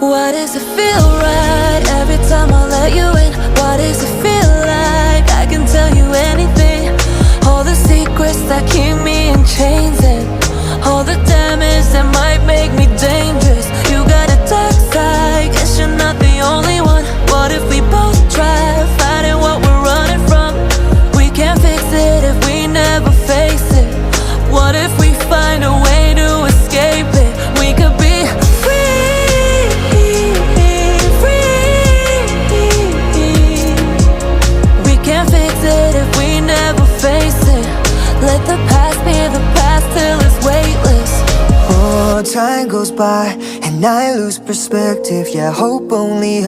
Why does it feel right every time I let you in? Why does it feel like I can tell you anything? All the secrets that keep me in chains, and all the damage that might make me dangerous. You got a dark side, guess you're not the only one. What if we both try fighting what we're running from? We can't fix it if we never face it. What if we find a way to escape it? We could be free, free. We can't fix it if we never face it. Let the past be the past till it's weightless. Oh, time goes by and I lose perspective. Yeah, hope only